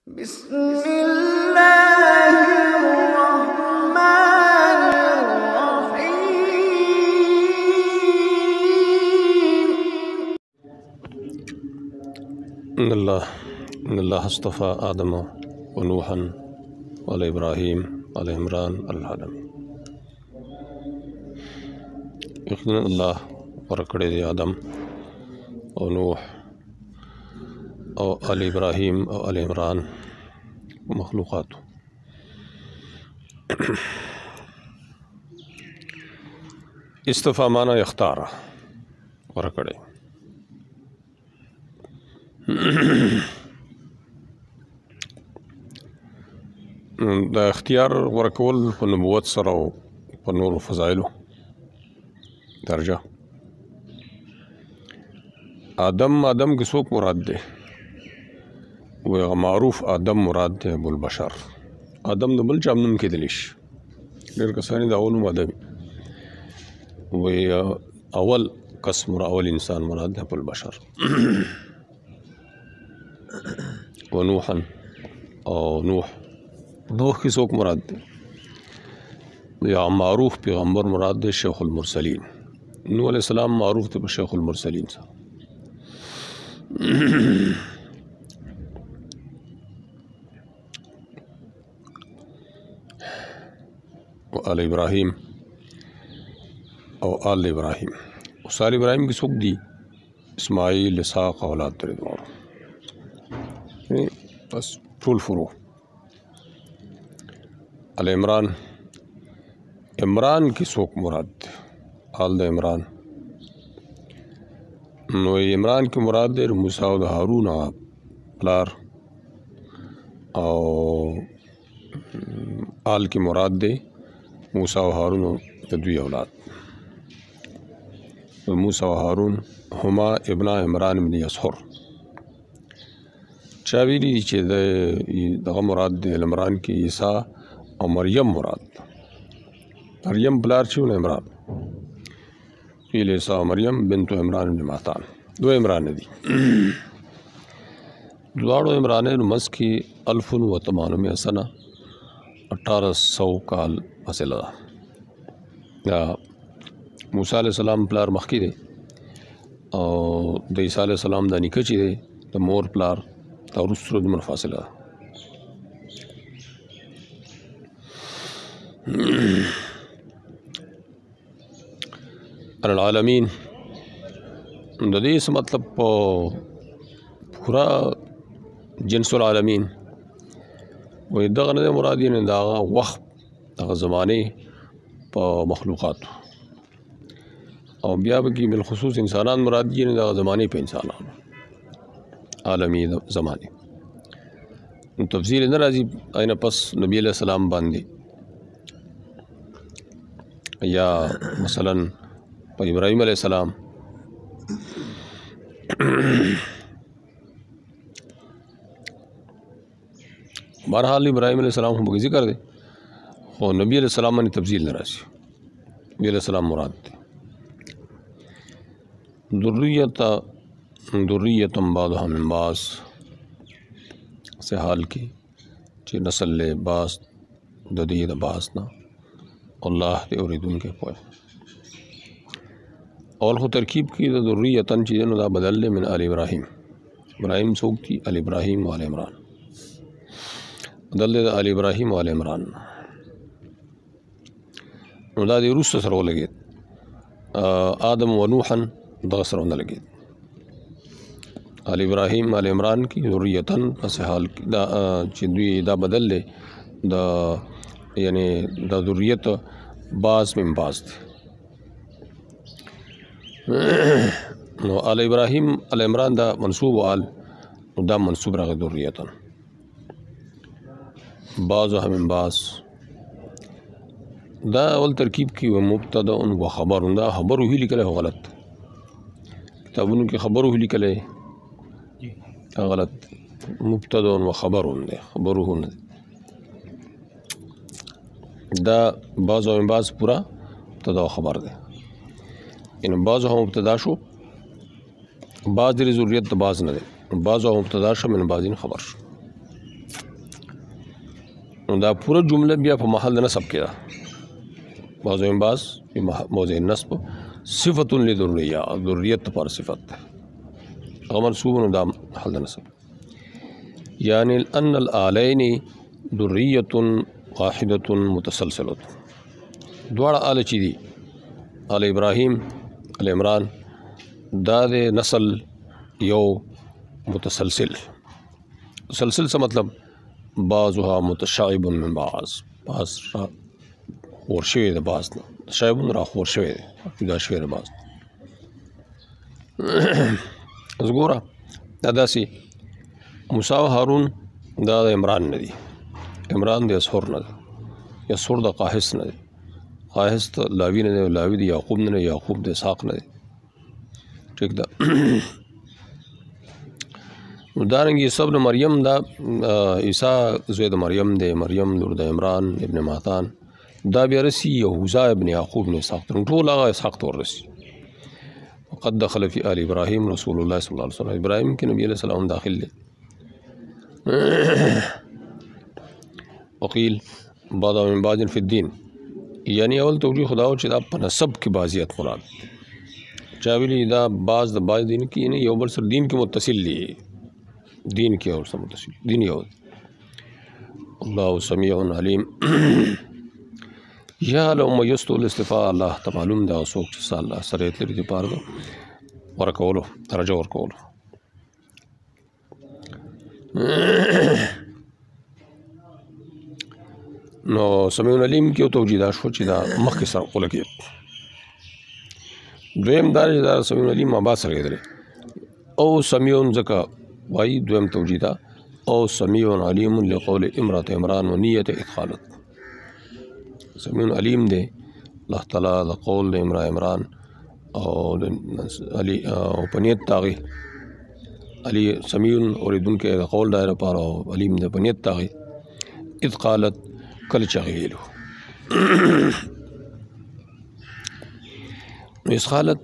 इन्नल्लाह अस्तफ़ा आदम व नूहन व इब्राहीम व इमरान अलआलमीन। यकीनन अल्लाह वरकड़े दे आदम और नूह और अल इब्राहीम और अल इमरान मखलूक़ात इस्तफ़ा माना यख्तारा वरकड़े द इख्तियार वर्कवल प नबूवत सरा ओ प नूर फ़ज़ाइलो दर्जा आदम के सोक मुराद दे वह मारूफ आदम मुराद दे अबुल बशर आदम द बल चामनम के दिलिश डेर कसानी द अवल आदम वह अवल कस्म अवल इंसान मुराद दे अबुल बशर व नूहन और नूह की सोक मुराद दे या मारूफ पैगम्बर मुराद दे शेखुल मुरसलीन नूह अलैहिस्सलाम मारूफ थे शेखुल मुरसलीन सा आल इब्राहीम और आल इब्राहीम साल इब्राहीम की सोक दी इस्माइल इसाक औलाद तरीदवार बस फुल फुरो अल इमरान की सोक मुराद आल द इमरान नो इमरान की मुराद दे मूसा व हारून प्लार और आल की मुराद दे मूसा व हारून तद्वी औलाद मूसा व हारून हुमा इब्ना इमरान इब्न यसहुर चावीरी चे दगा मुराद दे इमरान की ईसा और मरियम मुराद मरियम प्लार चे उन इमरान ईसा मरियम बिन्त इमरान इब्न महतान दो इमरान दी दुआड़ो इमरान मस की अल्फुन व तमानुम सना 1800 काल फसिला या मूसा अलैहिस्सलाम प्लार मखी दे और द ईसा अलैहिस्सलाम दा निकची दे द मोर प्लार तरुसुद मन फासिला अलआलमीन दे से मतलब पूरा जिन्सुल आलमीन वही दग न मुरादी ने दागा वक्त दगा ज़माने प मखलूक़ात और ब्याब की बिलखुसूस इंसानान मुरादी ने दागा ज़माने पे इंसानान आलमी ज़माने तफसील न राजी आइन पस नबी अलैहिस्सलाम बांधे या मसलन इब्राहीम अलैहिस्सलाम बहरहाल इब्राहीम अलैहिस्सलाम को ज़िक्र दे और नबी अलैहिस्सलाम ने तफसील न राजी नबी अलैहिस्सलाम मुराद थे दुर्रियतम बादहा मिन बास से हाल की चे नस्ल बास ददीद बास ना अल्लाह ते और उनके पोए और हो तरकीब की दुर्रियतन चीज़ें दा बदल मिन आल इब्राहीम सोक थी अल इब्राहीम वाल इमरान बदल दे आल इब्राहीम वाल इमरान दा दे रुस सरो लगे आदम व नूहन दसर न लगे आल इब्राहीम आल इमरान की दुर्रियतन पस हाल दा चिंदी दा बदल दे दा यानी दा दुर्रियत बास में बास थे आल इब्राहीम आल इमरान दा मनसूब आल दा मनसूब रहा दुर्रियतन बाज़ हम बास दा अवल तरकीब की व मुब्तदा व ख़बर दा ख़बर ही लिखल है गलत किताबों की ख़बर ही लिखल है गलत मुब्तदा व ख़बर दे ख़बर दा बाज़ हम बास पूरा मुब्तदा ख़बर दे इन बाज़ हम मुब्तदा शो बाज़ ज़ुर्रियत बाज़ न दे बाज़ हम मुब्तदा शो मिन बाज़िन ख़बर نو دا پوره جمله بیا په محل د نصب کې ده. بعض ویم بعض په موضع نصب صفت لذریه ذریت پر صفت ده هغه منصوب نو دا محل د نصب. یعنی ان الآلین ذریه واحده متسلسله دواړه آل چې دي آل ابراهیم آل عمران دا د نسل یو متسلسل څه مطلب بعضها متشعب من بعض خور شوی د بعض نه شعب را خور شوی دا شوی د بعض زګوره دا داسې موسی او هارون دا د عمران نه دي عمران د اسحور نه دی اسحور د قاحس نه دی قاحس ته لاوی نه دی لاوی د یعقوب نه دی یعقوب د اسحاق نه دی ٹھیک ده. دارنګه عیسی ابن مریم دا عیسی زوی د مریم دی مریم لور د عمران ابن ماتان دا بیا رسی یهوذا ابن یعقوب نه اسحاق ټول هغه اسحاق ته ورسی. وقد دخل في آل ابراهيم رسول الله صلی الله علیه وسلم ابراهیم کې نبی علیہ السلام داخل دی. وقیل بعض من بعض فی الدین یعنی اول توجیه خداو چې دا په نسب کې بازیت مراد چا ویلي دا بعض د بعض دین کې نه یو بل سره دین کې متصل دي دین کې اور سره متصل دین یو. الله سمیع علیم. یا لو مجستو الاستفاء الله ته معلوم دا څوک چې الله سره تللی دی پاره ورکولو درجه ورکولو. نو سمیع علیم کې توجیه دا شو چې دا مخکې سره ولګي. دویم دا چې دا سمیع علیم ما با سره دی او سمیع ځکه وایي دویم توجیه دا او سمیع علیم لقول امرأة عمران و نیت ادخالت سمیع علیم دی الله تعالی د قول د عمران او علی او پنیت تاغي علی سمیع اوریدونکو د قول دایره پاره او علیم د پنیت تاغي ادخالت کل چغیلو اسخالت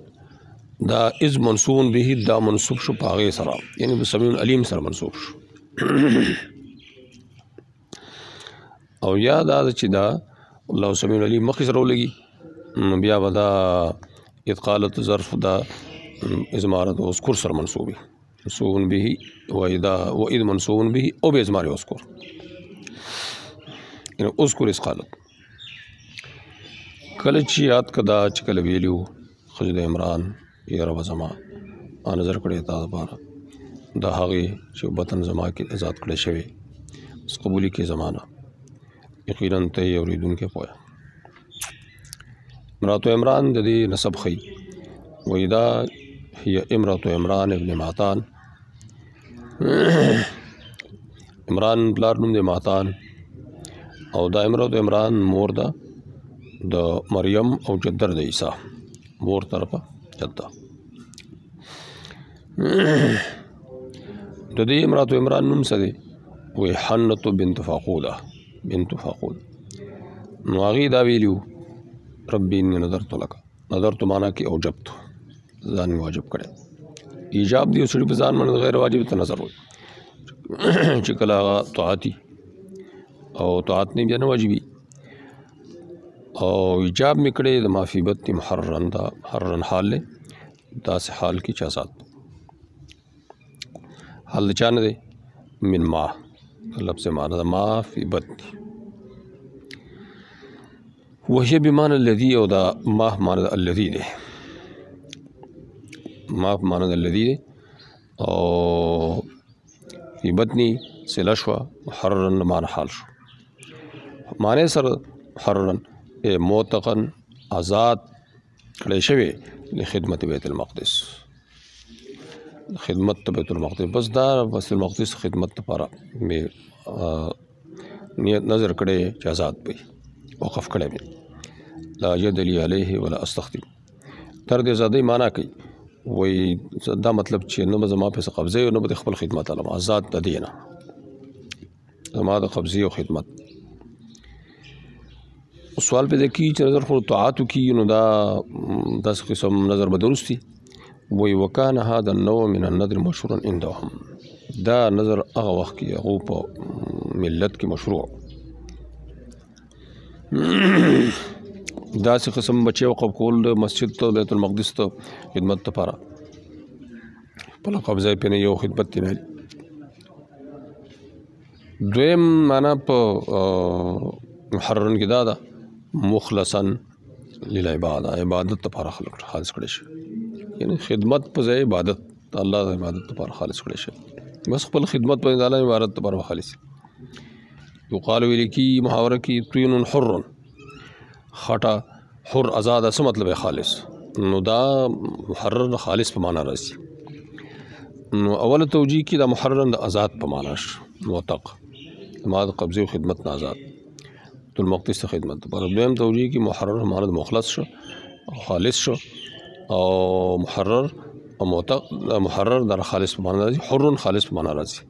دا از منصوب به دا منصوب شو پاغه سره یعنی سمیع علیم سره منصوب شو. او یا دا چې دا الله سمیع علیم مخکې سره ولګي بیا به دا ادخالت ظرف دا ازمارت اذکر سره منصوبي منصوب به و اذ منصوب به او به ازمار اذکر یعنی اذکر اسخالت کله چې یاد کدا چې کله ویلو خځه د عمران یا رب زما نظر کړی تا لپاره دا هغه چې وطن زما کې آزاد کړی شوی اس قبولی کې زمانہ یقینا ته اوریدونکو پوهه. امرأة عمران د دې نسب خي وېدا هي امرأة عمران ابن ماتان عمران بلار نوم د ماتان او دا امرأة عمران مور ده د مریم او جدر د عیسی مور طرفه جده. د دې امرأة عمران نوم څه دی وی حنة بنت فاقوده نو هغې دا ویلي ربي انی نظرت لک نظرت معنا کې اوجبت ځان مې واجب کړی ایجاب دی سړي په ځان باندې غیر واجب ته نظر وي چې کله هغه طاعتي او طاعت نه بیا نه واجبي او ایجاب مې کړی د معافی بد محررن دا محررن حال له داسې حال کې چې آزاد حال چا نه دی من ما لفظ معنا دا ما فی بد وهي بمعنى الذي او دا ما معنى الذي دی ما معنى الذي دی او فی بدنی صله شوه محررن معنی حال شو معنی سره محررن موتقن آزاد کړی شوی لخدمت بیت المقدس خدمت بیت المقدس بس دا بیت المقدس خدمت لپاره مې نیت نظر کړی چې آزاد وي وقف کړی مې لا ید لی علیه ولا استخدم تر دې آزادۍ معنا کوي وایي دا مطلب چې نه به زما پسې قبضه او نه به خپل خدمت علم آزاد د دې نه زما د قبضې او خدمت. سوال پیدا کی چې نظر خو طاعت کی نو دا داس قسم نظر به درستی وی وکانه هذا النوع من النظر مشهورا عندهم دا نظر هغه وخت کې هغه په ملت کې مشروع داسې قسم بچي وقف کول د مسجد ته بیت المقدس ته خدمت لپاره خپله قبضه یې پرې نه یو خدمت یې نه دویم معنا په محررن کې دا ده مخلصا للعباده عبادت لپاره خالص کړی شي یعنی خدمت په ځای عبادت الله د عبادت لپاره خالص کړی شي بس خپل خدمت په الله عبادت لپاره خالص یقال ویل کی محاوره کې طین حر خټه حر آزاد څه مطلب خالص نو دا محرر خالص په معنا راځي نو اول توجیه کې دا محرر د آزاد په معنا شو موثق ما د قبضه خدمت نه آزاد بیت المقدس خدمت پر دویم توجیه کې محرر معنا مخلص شو خالص شو او محرر او موثق محرر در خالص په معنا راځي حر خالص په معنا راځي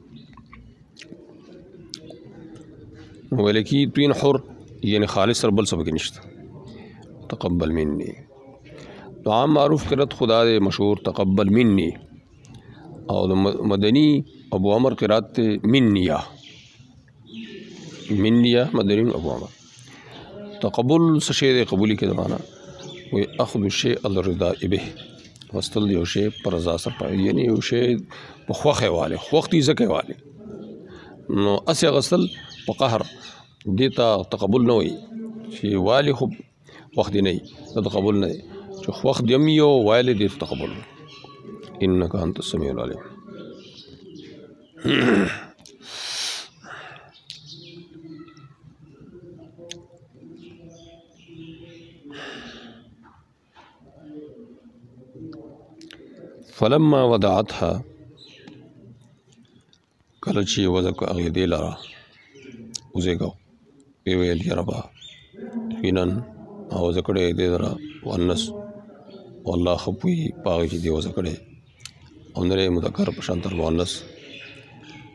نو ویل کی طین حر یعنی خالص سره بل څه پکې نشته تقبل مني نو عام معروف قرات خدا دې مشهور تقبل مني او مدنی ابو عمر قرات منیا مدنی ابو عمر تقبل څه شی دی قبولی کې معنا وي اخذ الشيء الرضا به واستل یو شی پر رضا سره یعنی یو شی په خوخه والے وختي زکه والے نو اسی غسل په قهر دیتا تقبل نه وي چې والي خو وخت نه تقبل نه چې وخت دیم یو والد تقبل انك انت السميع العليم فلما وضعتها کله چې وځه هغې دې لره وزېږو ویې ویل یا ربه یقینا ما وځه کړی دې لره مؤنث والله ښه پوهېږي په هغې چې دې وځه کړی او نه یې مذکر په شان تر مؤنث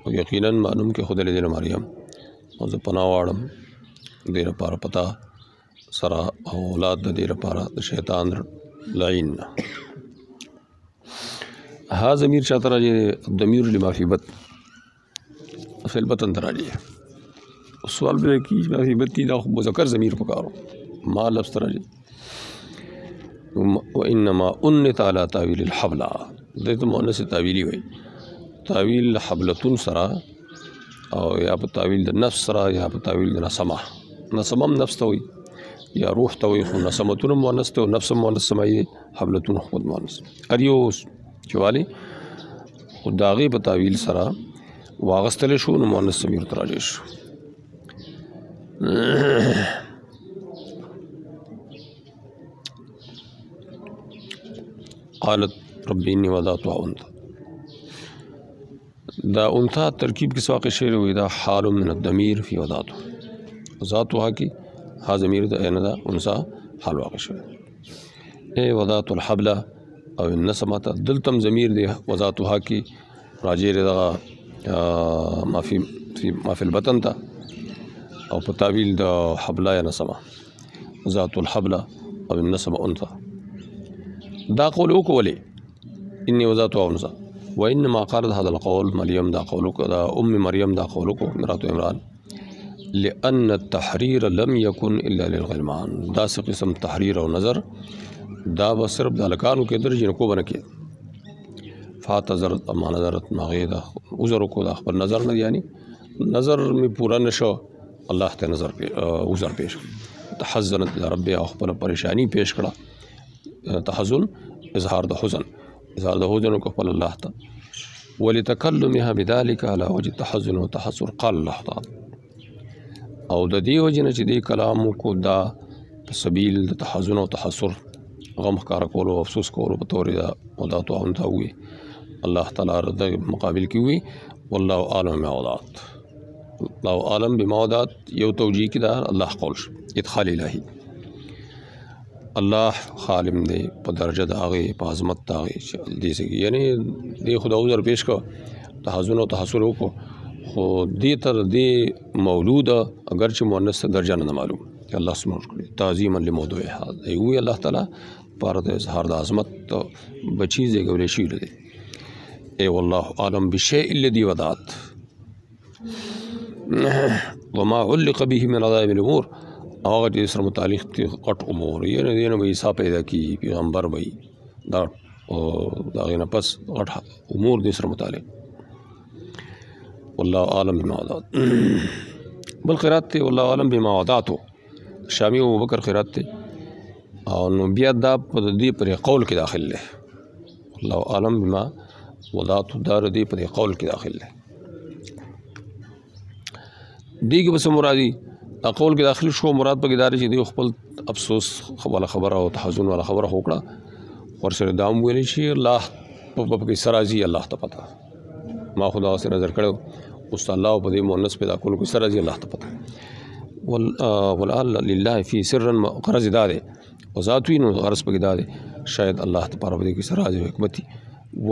او یقینا معلوم کې خدای دې مریم او زه پناه غواړم دې لپاره پتا سره او اولاد د دې لپاره د شیطان لعین نه ها ضمیر چاته راځي ضمیر لما فی بط فی البطن ته راځي سوال به کی ما فی بطی دا مذکر ضمیر پکارو ما لفظ ته راځي وانما انت على تعویل الحبل دې ته مؤنث تعویلی وي تعویل حبلتون سرا او یا په تعویل د نفس سرا یا په تعویل د نسمه نسمم نفس ته وي یا روح ته وي خو نسمتون مؤنث ته نفس مؤنث سمایي حبلتون خود مؤنث اریوس چوالی خود داغي په تعویل سرا واغستل شو نو مؤنث ضمیر ته راځي شو قالت ربي اني وضعتها انثى دا انثى ترکیب کې واقع شعر وي دا حال من الضمير في وضعته ذاتها کی ها ضمیر دا نه دا انثى حال واقع شعر اي وضعت الحبل او النسمه دلتم ضمیر دی وضعتها کی راجع دا ما في البطن تا او په تعویل د حبل یا نسمه ذات الحبل او النسمه انثى دا قول وکولې اني وضعتها انثى وانما قالت هذا القول مريم دا قولك دا مريم دا قولك مرات عمران لأن التحرير لم يكن إلا للغلمان دا قسم تحرير او نظر دا بصرف د لکانو کې درجه کو بنه کې فاتذرت اما نظرت ماغیدا عذر کو دا خبر نظر نه یعنی نظر می پورا نشو الله ته نظر په عذر پیش تحزنت رب او خپل پریشانی پیش کړه تحزن اظهار د حزن کو خپل الله ته ولتكلمها بذلك على وجه التحزن والتحسر قال الله تعالی او د دې وجنه چې دې کلام کو دا په سبیل د تحزن او تحسر غم ښکار کولو او افسوس کولو په تور دا وضعت انثى وي الله تعالی رد مقابل کی وي والله اعلم بما وضعت الله اعلم بما وضعت یو توجیه کی دا الله قول ادخال الهی الله خالم دی په درجه د هغه په عظمت د هغه دې سي یعنی دې خدا عذر پیش کو تحزن او تحسر وکړو خو دې تر دې مولوده اگر چې مؤنث درجه نه معلوم چې الله سمور کړی تعظیما لموضوعها وی الله تعالی پر د اظهار د عظمت بچی زګولې شي لري اي والله اعلم بالشيء الذي وضعت وما علق به من عذاب الامور هغه چې سره متعلق دي غټ امور یې نه دي نو به عیسی پیدا کی پیغمبر وي دا دا غینه پس غټ امور دي سره متعلق والله عالم بما وضعت بل قرات ته والله عالم بما وضعته شامی ابو بکر قرات ته او نو بیا دا په دې پر قول کې داخل له والله عالم بما وضعت دار دې پر قول کې داخل له دیګ بس مرادی قول کې داخل شو مراد په ادارې چې دی خپل افسوس خبره او تحزن ولا خبره وکړه ورسره دام ویل شي الله په کې سرازي الله ته پتا ما خدا سره نظر کړو اوس الله په دې مؤنث پیدا کول کو سرازي الله ته پتا والآن لله فی سرا قرض داده وذاتوی نو غرض په داده شاید الله تعالی په دې کې سرازي حکمتي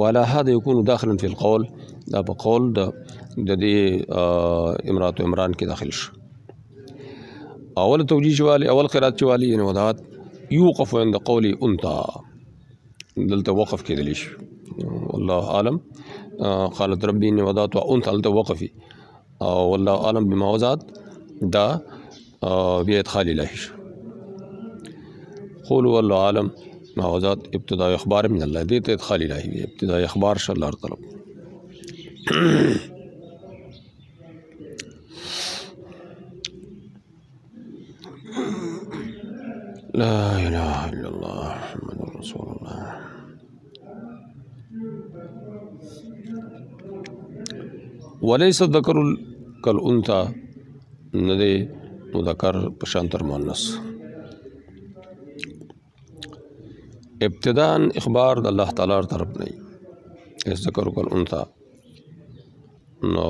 ولا هذا يكون داخلا في القول دا په قول د دې امرات عمران کې داخل شو اول توجیه والی اول قرات والی یعنی وضاحت يوقف عند قولي انت دلته وقف کېدلی شي والله عالم قالت ربي اني وضعت انت دلته وقفي والله عالم بما وضعت دا بإدخال الله قولوا والله عالم ما وضعت ابتداء اخبار من الله دې ته ادخال الهي ابتداء اخبار شاء الله طلب لا إله إلا الله محمد رسول الله وليس الذكر كالأنثى ندي مذكر بشانتر مؤنث ابتداء اخبار الله تعالی طرف نہیں الذكر كالأنثى نو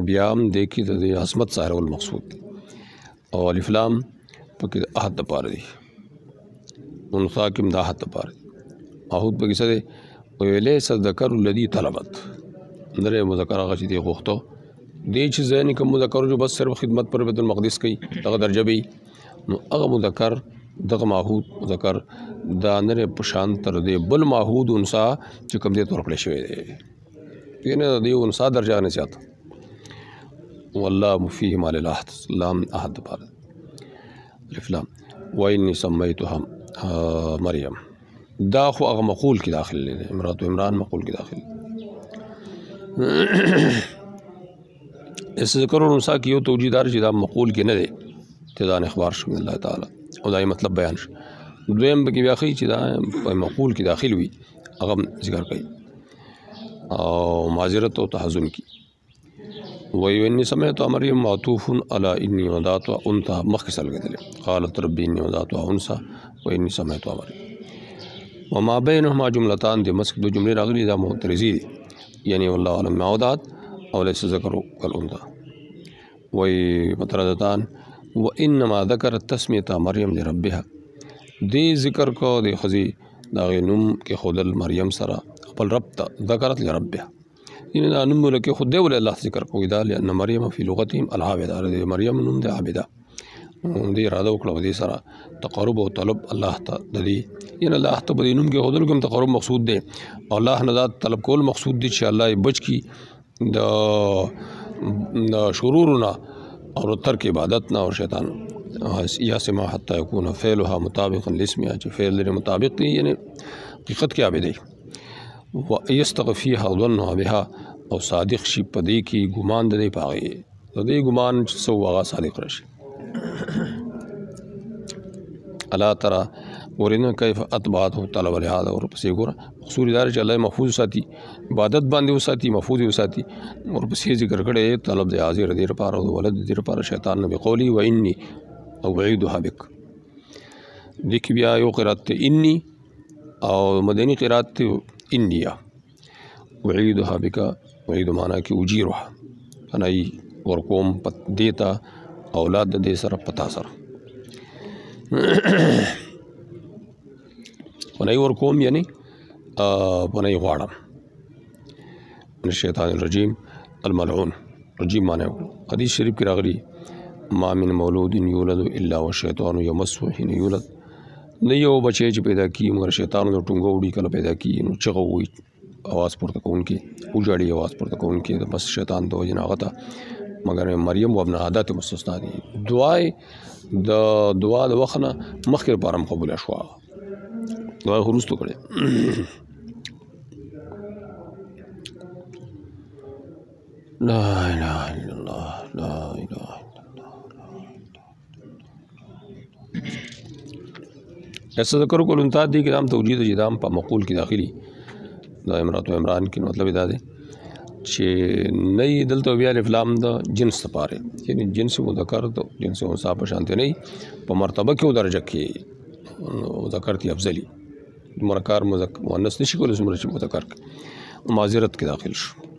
بیام دیکھی د عصمت ظاهر المقصود او الف لام پکې احد پاره دي انثى کم د احد پاره احد پکې څه دي ویلې صدکر الذي طلبت اندر مذکر هغه چې دی غوښتو دی چې ځین کوم مذکر جو بس صرف خدمت پر بیت المقدس کوي دغه درجه وي نو هغه مذکر دغه ماحود مذکر دا اندر پشان تر دی بل ماحود انثى چې کوم دې تور کړی شوی دی ینه دی انثى درجه نه چاته والله فيه مال الاحد لام احد پاره الفلام وإني سميتها مريم دا خو هغه مقول کې داخل دی امرات عمران مقول کې داخل اس ذکر انثى کې یو توجیدار چې دا مقول کې نه دی ابتداء اخبار شو من الله تعالی او دا مطلب بیان شو دویم به کې بیا خي چې دا مقول کې داخل وي هغه ذکر کوي او معذرت او تحزن کی وإني سمعت مريم معطوف على إني وضعت أنثى مخصل كذلك قالت ربي إني وضعت أنثى وإني سمعت مريم وما بينهما جملتان دي مسك دو جملة راغلي دا معترضي يعني والله أعلم ما وضعت أو ليس ذكر كالأنثى ومتردتان وإنما ذكرت تسمية مريم لربها دي ذكر کو دي خزي دا غنوم کې خودل مريم سرا خپل رب ذكرت لربها ان نوم لکه خود دی ول الله ذکر کوي دا لأن مریم فی لغتهم العابده مریم نوم دی عابده دی اراده وکړه دې سره تقرب او طلب الله ته د دې ان الله ته په نوم کې خودل کوم تقرب مقصود دی الله نه طلب کول مقصود دی چې الله بچ کی د شرورنا او ترک عبادت نه او شیطان یا سما حتی يكون فعلها مطابقا لاسمها چې فعل لري مطابق دی یعنی حقیقت کې عابده ويستغفيها ظنها بها او صادق شي پدې کې ګمان د دې پاغي د دې ګمان سو هغه صادق راشي الا ترى ورنه كيف اتبعته طلب لهذا اور پسې ګور مقصود دار چې الله محفوظ ساتي عبادت باندې وساتي محفوظ وساتي اور پسې ذکر کړي طلب د حاضر دې لپاره او ولد دې لپاره شیطان نه بقولي واني او بعيدها بك دې بیا یو قرات اني او مدني قرات انیا وعیدها بک وعید معنا کې اجیرها انا ورقوم دیتا اولاد د دې سره پتا سره ونای ورقوم یعنی ونای غواړم من الشیطان الرجیم الملعون رجیم معنی حدیث شریف کې راغلی ما من مولود یولد الا والشیطان یمسه حين یولد نه یو بچی چې پیدا کی مگر شیطان د ټنګو وړي کله پیدا کی نو چغه وي आवाज پورته کوونکی وجاړي आवाज پورته کوونکی بس شیطان د وجه نه غته مگر مریم و ابن عادت مستثنا دي دعای د دعا د وخت نه مخکې لپاره هم قبوله شوه دعا یې خو وروستو کړې لا اله الا الله لا اله الا الله ایسا ذکر کول انتاد دی کہ نام توجید و جدام پا مقول کی داخلی دا امرات و عمران کی مطلب دا دے چې نئی دلته بیا الف لام د جنس لپاره یعنی جنس مذکر د جنس انثى په شان نه په مرتبه کې او درجه کې مذکر تی افضلی مرکر مؤنث نشي کولای چې مذکر معذرت کې داخل شو